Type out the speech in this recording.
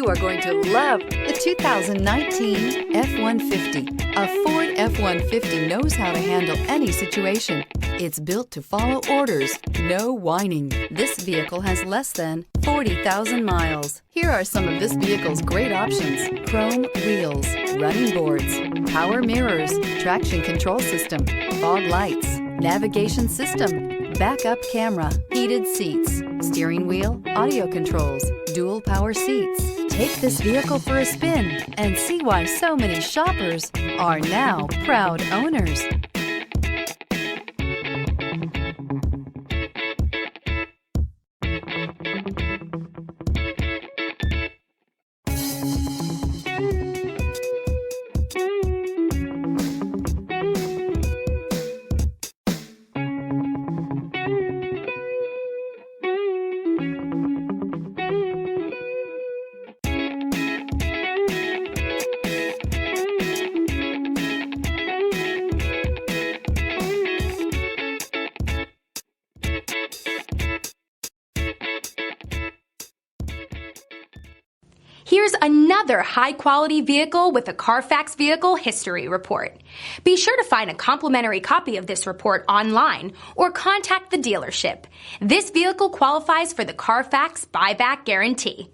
You are going to love the 2019 F-150. A Ford F-150 knows how to handle any situation. It's built to follow orders, no whining. This vehicle has less than 40,000 miles. Here are some of this vehicle's great options: chrome wheels, running boards, power mirrors, traction control system, fog lights, navigation system, backup camera, heated seats, steering wheel audio controls, dual power seats. Take this vehicle for a spin and see why so many shoppers are now proud owners. Here's another high-quality vehicle with a Carfax Vehicle History Report. Be sure to find a complimentary copy of this report online or contact the dealership. This vehicle qualifies for the Carfax Buyback Guarantee.